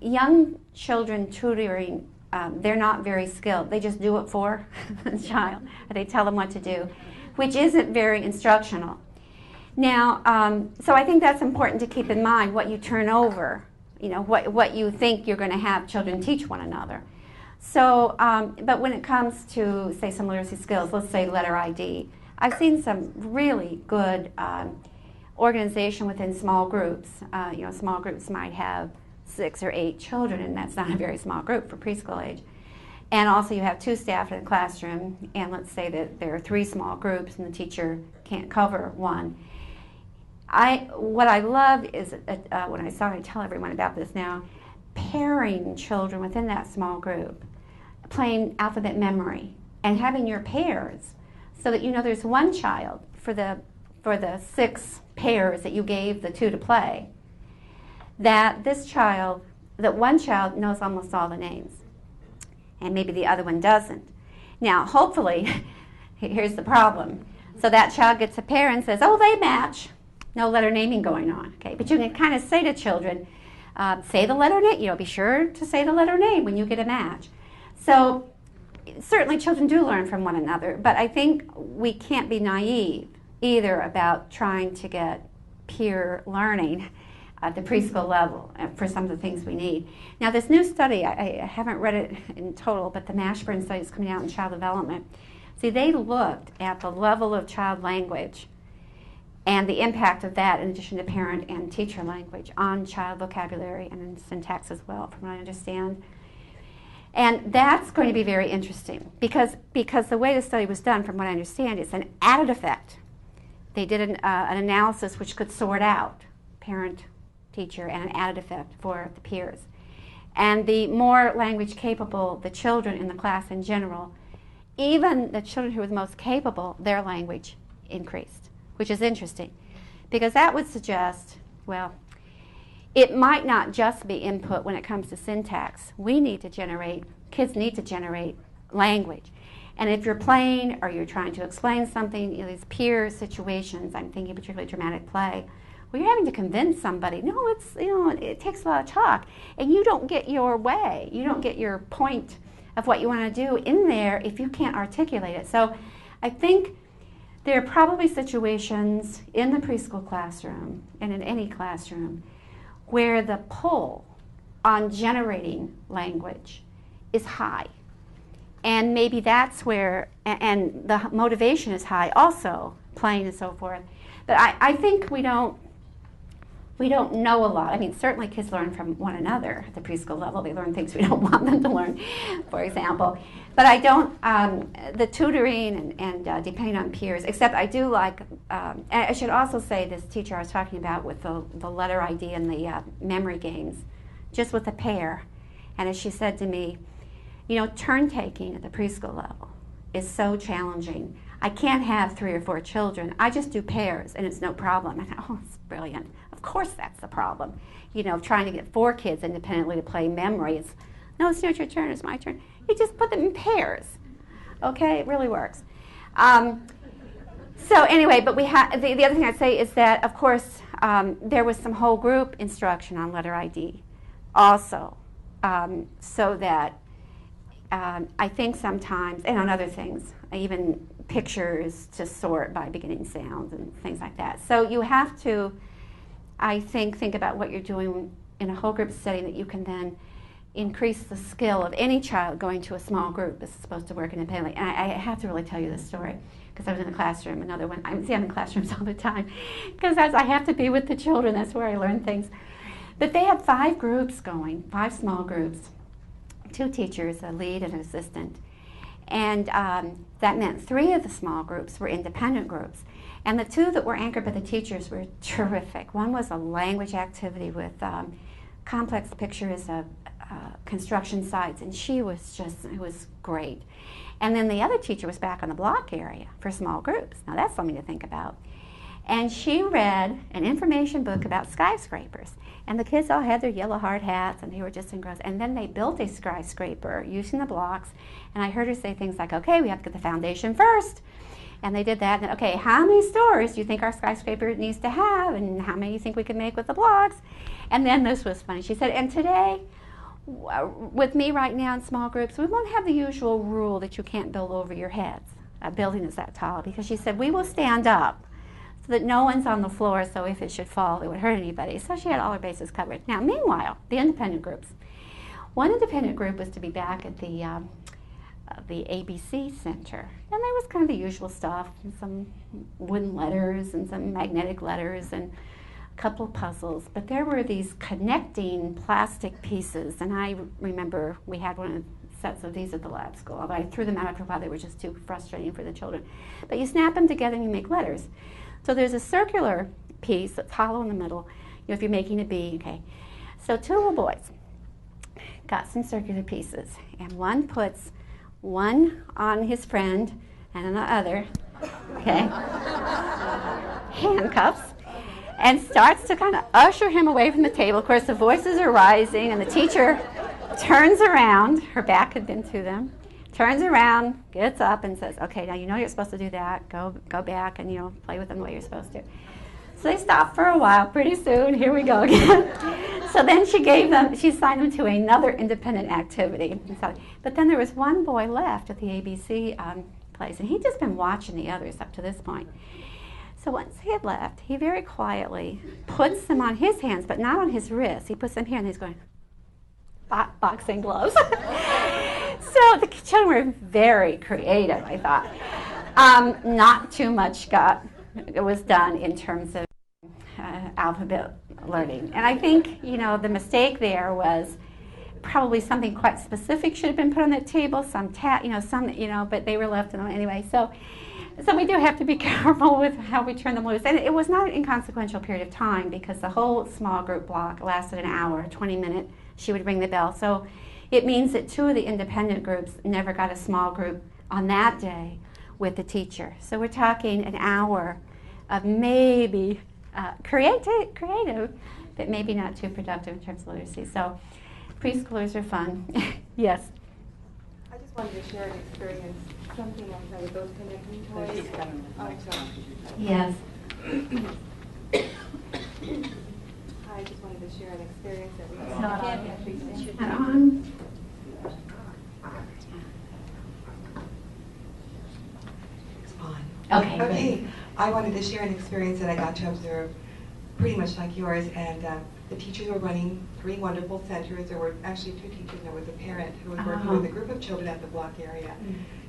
young children tutoring, they're not very skilled. They just do it for the child. They tell them what to do, which isn't very instructional. Now, so I think that's important to keep in mind, what you turn over, what you think you're going to have children teach one another. So, but when it comes to, say, some literacy skills, let's say letter ID, I've seen some really good organization within small groups. Small groups might have 6 or 8 children, and that's not a very small group for preschool age. And also you have 2 staff in a classroom, and let's say that there are 3 small groups and the teacher can't cover one. What I love is, when I tell everyone about this now, pairing children within that small group, playing alphabet memory, and having your pairs so that there's one child for the 6 pairs that you gave the 2 to play, that one child knows almost all the names, and maybe the other one doesn't. Now, hopefully, here's the problem. So that child gets a pair and says, oh, they match. No letter naming going on, okay? But you can kind of say to children, say the letter name, be sure to say the letter name when you get a match. So certainly children do learn from one another, but I think we can't be naive either about trying to get peer learning at the preschool level for some of the things we need. Now this new study, I haven't read it in total, but the Mashburn study is coming out in child development. See, they looked at the level of child language and the impact of that, in addition to parent and teacher language, on child vocabulary and in syntax as well, from what I understand. And that's going to be very interesting because the way the study was done, from what I understand, it's an added effect. They did an analysis which could sort out parent, teacher, and an added effect for the peers. And the more language capable the children in the class in general, even the children who were the most capable, their language increased, which is interesting because that would suggest, well, it might not just be input when it comes to syntax. Kids need to generate language. And if you're playing or you're trying to explain something, these peer situations, I'm thinking particularly dramatic play, well, you're having to convince somebody, no, it takes a lot of talk. And you don't get your way. You don't get your point of what you want to do in there if you can't articulate it. So I think there are probably situations in the preschool classroom and in any classroom where the pull on generating language is high. And maybe that's where, and the motivation is high also, playing and so forth. But I think we don't know a lot. I mean, certainly kids learn from one another at the preschool level. They learn things we don't want them to learn, for example. But I don't, the tutoring and depending on peers, except I do like, and I should also say this teacher I was talking about with the letter ID and the memory games, just with a pair. And as she said to me, you know, turn taking at the preschool level is so challenging. I can't have 3 or 4 children. I just do pairs, and it's no problem. And oh, it's brilliant. Of course that's the problem. You know, trying to get 4 kids independently to play memory. It's, no, it's not your turn, it's my turn. You just put them in pairs. Okay, it really works. So anyway, but we the other thing I'd say is that, of course, there was some whole group instruction on letter ID also, so that I think sometimes, and on other things, even pictures to sort by beginning sounds and things like that. So you have to, I think about what you're doing in a whole group setting, that you can then increase the skill of any child going to a small group is supposed to work independently. And I have to really tell you this story because I was in the classroom, another one. I'm in classrooms all the time because as I have to be with the children, that's where I learn things. But they had 5 groups going, 5 small groups, 2 teachers, a lead and an assistant. And that meant 3 of the small groups were independent groups. And the 2 that were anchored by the teachers were terrific. One was a language activity with complex pictures of construction sites, and she was just, it was great. And then the other teacher was back on the block area for small groups. Now that's something to think about. And she read an information book about skyscrapers. And the kids all had their yellow hard hats, and they were just engrossed. And then they built a skyscraper using the blocks. And I heard her say things like, okay, we have to get the foundation first. And they did that. And okay, how many stories do you think our skyscraper needs to have? And how many do you think we can make with the blocks? And then this was funny. She said, and today, with me right now in small groups, we won't have the usual rule that you can't build over your heads. A building is that tall. Because she said, we will stand up so that no one's on the floor, so if it should fall, it would hurt anybody. So she had all her bases covered. Now, meanwhile, the independent groups. One independent group was to be back at the ABC Center. And there was kind of the usual stuff, and some wooden letters and some magnetic letters and a couple of puzzles. But there were these connecting plastic pieces, and I remember we had one of the sets of these at the lab school. Although I threw them out after a while, they were just too frustrating for the children. But you snap them together and you make letters. So there's a circular piece that's hollow in the middle, you know, if you're making a B, okay. So 2 little boys got some circular pieces, and one puts one on his friend and on the other, okay, handcuffs, and starts to kind of usher him away from the table. Of course, the voices are rising, and the teacher turns around, her back had been to them, turns around, gets up, and says, okay, now you know you're supposed to do that. Go back and, you know, play with them the way you're supposed to. So they stopped for a while. Pretty soon, here we go again. So then she signed them to another independent activity. But then there was one boy left at the ABC place, and he'd just been watching the others up to this point. So once he had left, he very quietly puts them on his hands, but not on his wrists. He puts them here, and he's going, boxing gloves. So the children were very creative, I thought. Not too much was done in terms of alphabet learning. And I think, you know, the mistake there was probably something quite specific should have been put on that table, but they were left alone anyway. So we do have to be careful with how we turn them loose. And it was not an inconsequential period of time because the whole small group block lasted an hour, 20 minutes. She would ring the bell. So it means that 2 of the independent groups never got a small group on that day with the teacher. So we're talking an hour of maybe creative, but maybe not too productive in terms of literacy. So preschoolers are fun. Yes? I just wanted to share an experience, something like that with those connecting toys. Oh, sorry. Yes. I just wanted to share an experience that we had. It's not on. Please. Not on. It's on. Okay, Okay. I wanted to share an experience that I got to observe, pretty much like yours, and the teachers were running 3 wonderful centers. There were actually 2 teachers. There was a parent who was working with a group of children at the block area.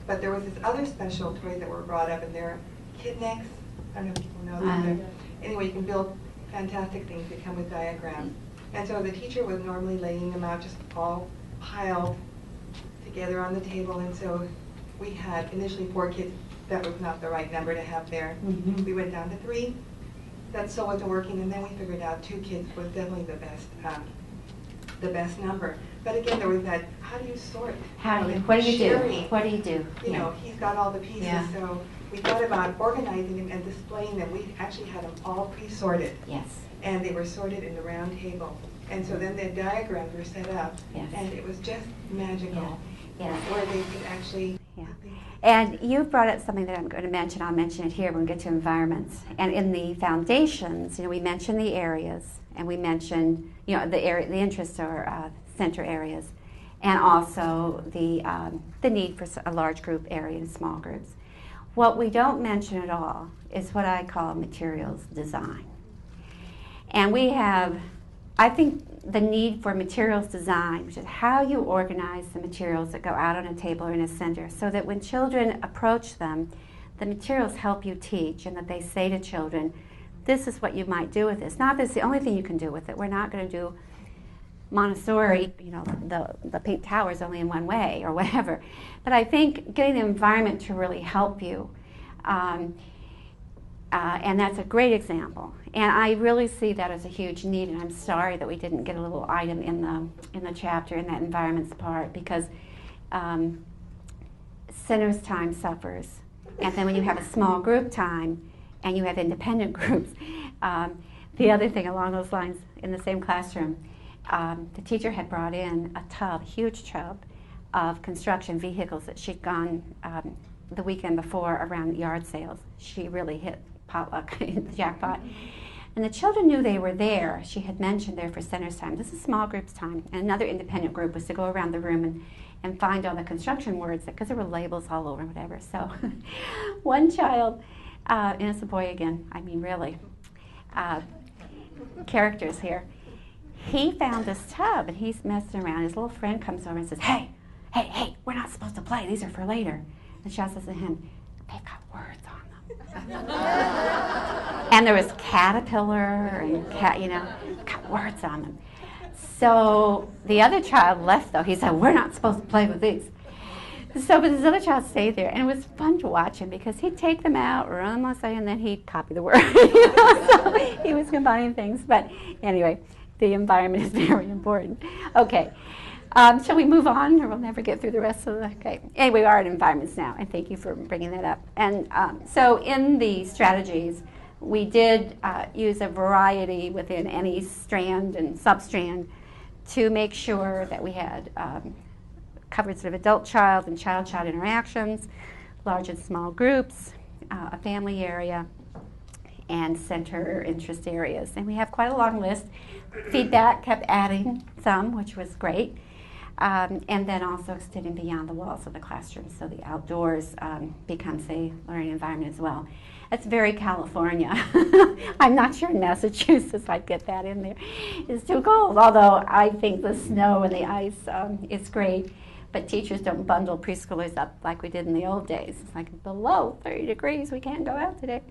But there was this other special toys that were brought up, and they're kid necks I don't know if people know that. But anyway, you can build fantastic things that come with diagrams. And so the teacher was normally laying them out just all piled together on the table. And so we had initially 4 kids. That was not the right number to have there. Mhm. We went down to 3. That still wasn't working. And then we figured out 2 kids was definitely the best number. But again, there was that, how do you sort? How do you, and what do you do? sharing. What do you do? You Yeah. know, he's got all the pieces, Yeah. so we thought about organizing them and displaying them. We actually had them all pre-sorted, Yes. and they were sorted in the round table. And so then the diagrams were set up, Yes. and it was just magical. Yeah. Where they could actually. Yeah. And you brought up something that I'm going to mention. I'll mention it here when we get to environments. And in the foundations, you know, we mentioned the areas, and we mentioned, you know, the area, the interest or center areas, and also the need for a large group area and small groups. What we don't mention at all is what I call materials design. And we have, I think, the need for materials design, which is how you organize the materials that go out on a table or in a center, so that when children approach them, the materials help you teach, and that they say to children, this is what you might do with this. Not this is the only thing you can do with it. We're not going to do Montessori, you know, the pink tower is only in one way or whatever. But I think getting the environment to really help you, and that's a great example. And I really see that as a huge need, and I'm sorry that we didn't get a little item in the chapter in that environments part, because centers time suffers. And then when you have a small group time and you have independent groups, the other thing along those lines in the same classroom, the teacher had brought in a huge tub of construction vehicles that she'd gone the weekend before around yard sales. She really hit potluck, the jackpot. And the children knew they were there. She had mentioned there for centers time. This is small groups time. And another independent group was to go around the room and find all the construction words, because there were labels all over and whatever. So one child, and it's a boy again, I mean really, characters here. He found this tub and he's messing around. His little friend comes over and says, hey, we're not supposed to play. These are for later. And she says to him, they've got words on them. And there was caterpillar and got words on them. So the other child left though. He said, we're not supposed to play with these. So but this other child stayed there, and it was fun to watch him because he'd take them out, run them, and then he'd copy the word. So he was combining things. But anyway, the environment is very important. Okay. Shall we move on, or we'll never get through the rest of the, okay. Anyway, we are at environments now, and thank you for bringing that up. And so in the strategies, we did use a variety within any strand and substrand to make sure that we had covered sort of adult-child and child-child interactions, large and small groups, a family area, and center interest areas. And we have quite a long list. Feedback kept adding some, which was great. And then also extending beyond the walls of the classroom, so the outdoors becomes a learning environment as well. That's very California. I'm not sure in Massachusetts I'd get that in there. It's too cold, although I think the snow and the ice is great. But teachers don't bundle preschoolers up like we did in the old days. It's like below 30 degrees, we can't go out today.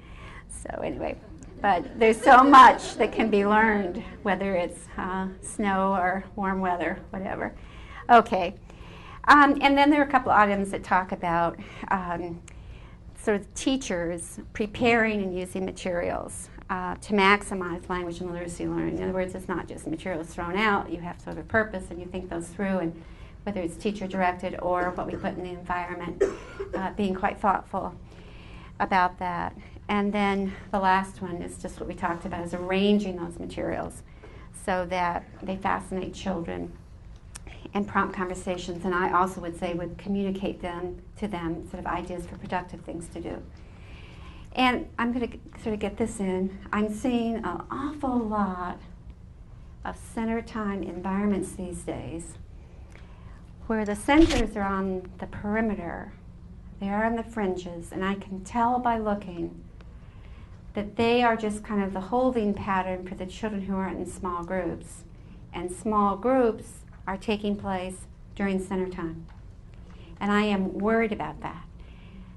So anyway, but there's so much that can be learned, whether it's snow or warm weather, whatever. Okay, and then there are a couple items that talk about sort of teachers preparing and using materials to maximize language and literacy learning. In other words, it's not just materials thrown out. You have sort of a purpose, and you think those through, and whether it's teacher-directed or what we put in the environment, being quite thoughtful about that. And then the last one is just what we talked about, is arranging those materials so that they fascinate children and prompt conversations, and I also would say would communicate them to them sort of ideas for productive things to do. And I'm going to sort of get this in. I'm seeing an awful lot of center time environments these days where the centers are on the perimeter, they are on the fringes, and I can tell by looking that they are just kind of the holding pattern for the children who are in small groups. And small groups are taking place during center time. And I am worried about that.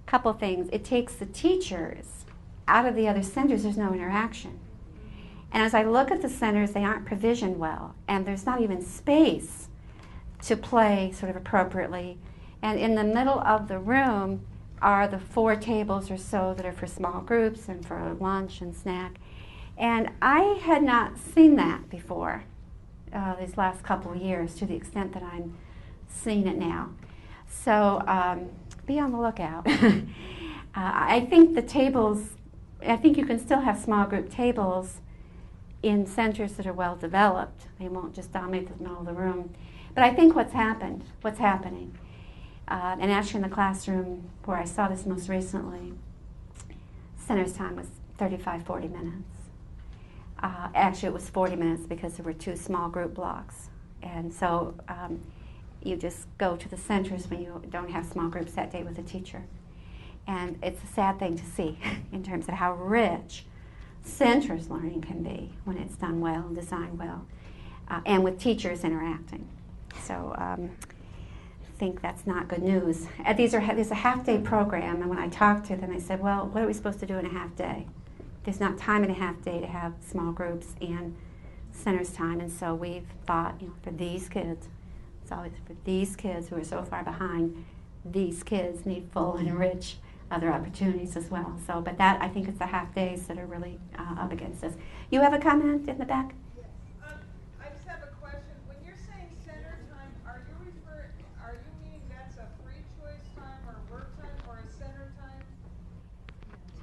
Couple things. It takes the teachers out of the other centers, there's no interaction. And as I look at the centers, they aren't provisioned well, and there's not even space to play sort of appropriately. And in the middle of the room are the 4 tables or so that are for small groups and for lunch and snack. And I had not seen that before these last couple of years to the extent that I'm seeing it now. So be on the lookout. I think the tables, I think you can still have small group tables in centers that are well developed. They won't just dominate the middle of the room. But I think what's happening, and actually in the classroom where I saw this most recently, center's time was 35, 40 minutes. Actually it was 40 minutes because there were 2 small group blocks. And so you just go to the centers when you don't have small groups that day with a teacher. And it's a sad thing to see in terms of how rich centers learning can be when it's done well and designed well, and with teachers interacting. So I think that's not good news. There's a half-day program, and when I talked to them, I said, well, what are we supposed to do in a half day? There's not time in a half day to have small groups and centers time, and so we've thought, for these kids, it's always for these kids who are so far behind, these kids need full and rich other opportunities as well. So, but that, I think it's the half days that are really up against us. You have a comment in the back? Yes. I just have a question. When you're saying center time, are you meaning that's a free choice time or work time or a center time?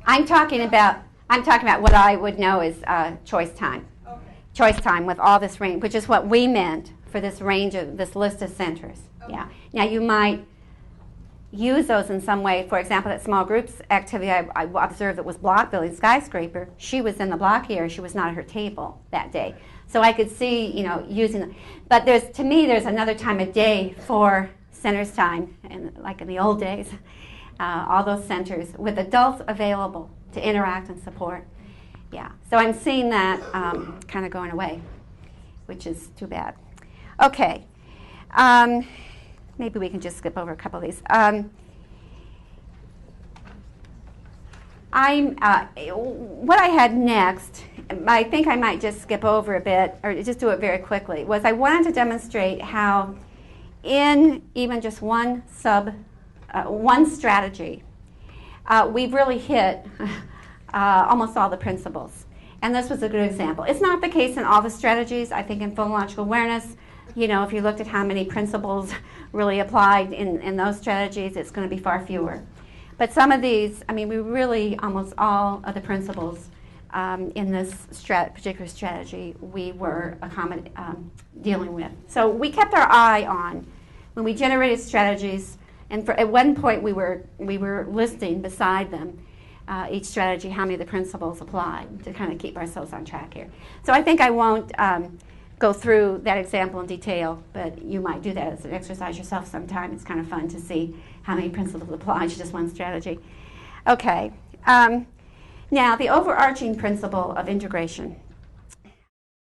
I'm talking about what I would know is choice time. Okay. Choice time with all this range, which is what we meant for this range of this list of centers. Okay. Yeah. Now you might use those in some way. For example, that small groups activity I observed that was block building skyscraper. She was in the block area. She was not at her table that day. So I could see, using them. But to me, there's another time of day for centers time, and like in the old days, all those centers with adults available to interact and support. Yeah. So I'm seeing that kind of going away, which is too bad. Okay. Maybe we can just skip over a couple of these. What I had next, I think I might just skip over a bit, or just do it very quickly, was I wanted to demonstrate how in even just one strategy, we've really hit almost all the principles. And this was a good example. It's not the case in all the strategies. I think in phonological awareness, if you looked at how many principles really applied in those strategies, it's going to be far fewer. But some of these, we really, almost all of the principles in this particular strategy, we were dealing with. So we kept our eye on, when we generated strategies, and at one point we were listing beside them each strategy how many of the principles apply to kind of keep ourselves on track here. So I think I won't go through that example in detail, but you might do that as an exercise yourself sometime. It's kind of fun to see how many principles apply to just one strategy. Okay. Now, the overarching principle of integration.